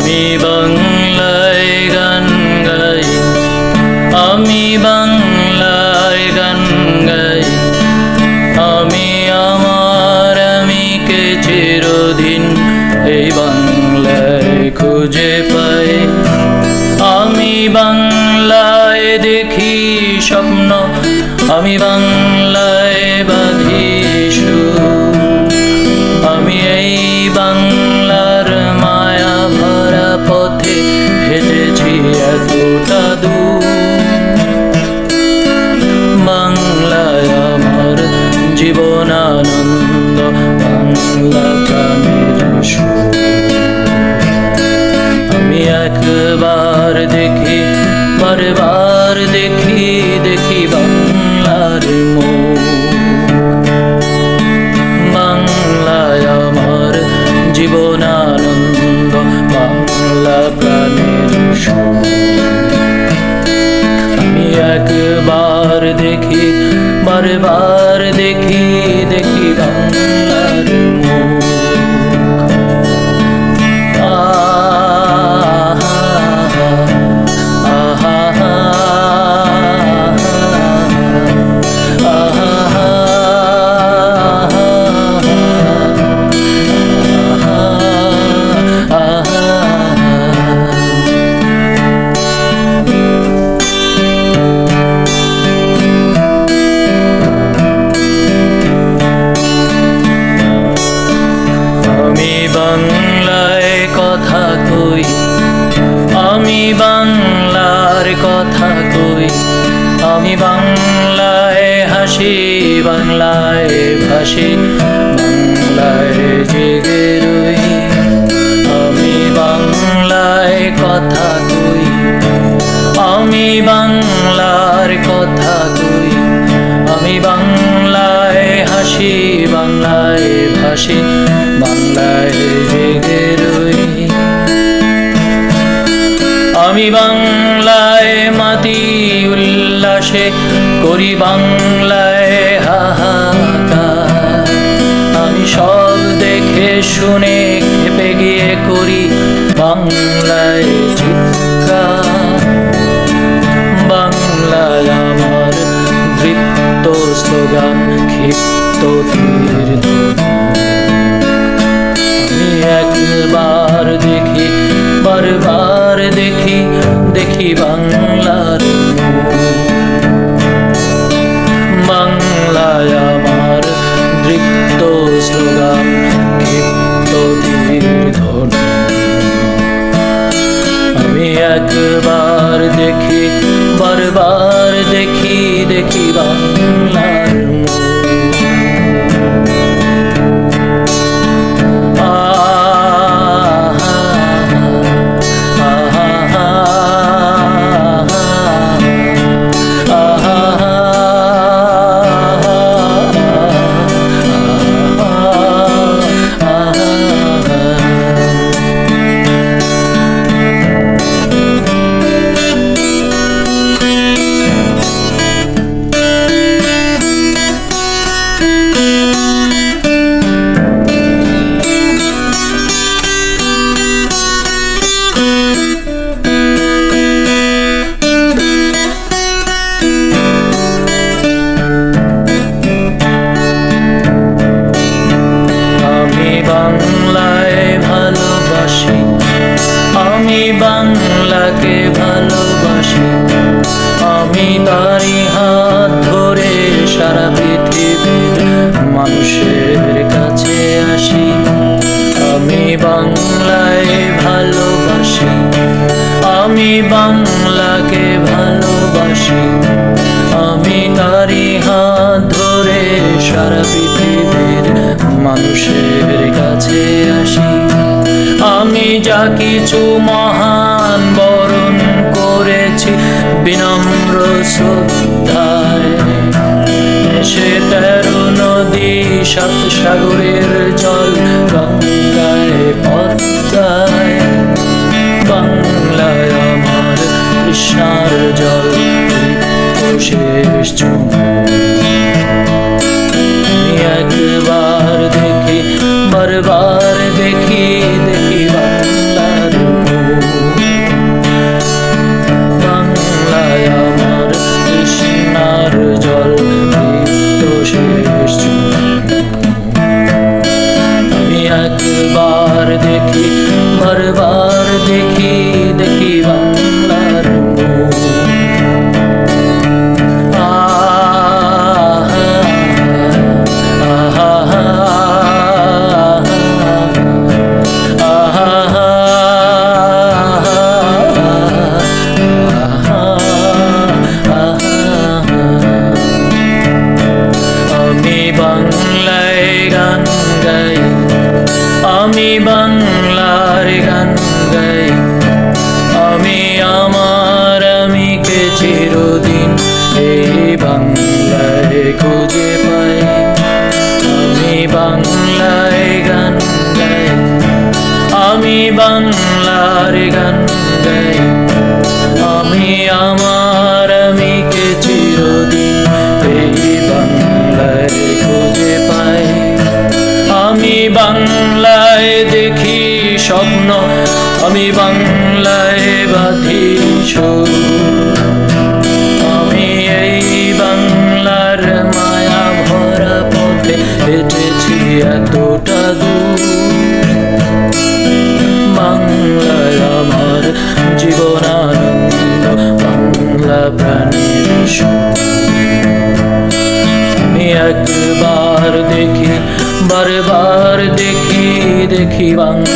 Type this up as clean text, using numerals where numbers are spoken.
আমি বাংলায় গান গাই, আমি বাংলায় গান গাই, আমি আমার আমিকে চিরদিন এই বাংলায় খুঁজে পাই। আমি বাংলায় দেখি স্বপ্ন, আমি বাংলায় বাঁধি সুর, আমি এই বাংলার মায়া ভরা পথে হেঁটেছি এতটা দূর। বাংলায় আমার জীবন আনন্দ, বাংলা প্রাণের সুর। আমি একবার দেখি, বারবার দেখি, দেখি বাংলার মুখ। বাংলায় আমার জীবন আনন্দ, বাংলা প্রাণের সুর। আমি একবার দেখি, বারবার দেখি, দেখি বাংলার মুখ। বাংলায় কথা কই, আমি বাংলার কথা কই, আমি বাংলায় হাসি, বাংলায় ভাসি, বাংলায় জেগে রই। আমি বাংলায় কথা কই, আমি বাংলার কথা কই, আমি বাংলায় হাসি, বাংলায় ভাসি, বাংলায় জেগে রই। আমি বাংলায় মাতি উল্লাসে করি, বাংলায় হাহাকার, আমি সব দেখে শুনে খেপে গিয়ে করি বাংলায় চিৎকার। বাংলায় আমার দৃপ্ত স্লোগান, ক্ষিপ্ত তীর ধ্বনি। আমি একবার দেখি, বারবার দেখি, দেখি বাংলার মুখ। বাংলায় আমার দৃপ্ত স্লোগান, ক্ষিপ্ত তীর ধ্বনি। আমি একবার দেখি, বারবার দেখি, দেখি বাংলার মুখ। আমি বাংলাকে ভালোবাসি, আমি তারই হাত ধরে সারা পৃথিবীর মানুষের কাছে আসি। আমি বাংলায় ভালোবাসি, আমি বাংলাকে ভালোবাসি, আমি তারই হাত ধরে সারা পৃথিবীর মানুষের কাছে আসি। আমি যা কিছু মহান বরণ করেছি বিনম্র শ্রদ্ধায়, সে 13 নদী 7 সাগরের জল গঙ্গায় পদ্মায়। বাংলায় আমার কৃষ্ণার জল শেষ চুমুক। আমি একবার দেখি, বারবার দেখি, দেখি বাংলার মুখ। বারবার দেখি দেখি বাংলার মুখ। আমি বাংলায় গান গাই, আমি বাংলার গান গাই, আমি আমার আমিকে চিরদিন এই বাংলায় খুঁজে পাই। আমি বাংলায় গান গাই, আমি বাংলার গান গাই, আমি আমার আমিকে চিরদিন এই বাংলায় খুঁজে পাই। আমি বাংলায় দেখি স্বপ্ন, আমি বাংলায় বাঁধি সুর, আমি এই বাংলার মায়া ভরা পথে হেঁটেছি এতটা দূর। বাংলায় আমার জীবনানন্দ, বাংলা প্রাণের সুর। আমি একবার দেখি, বারবার দেখি দেখি বাংলা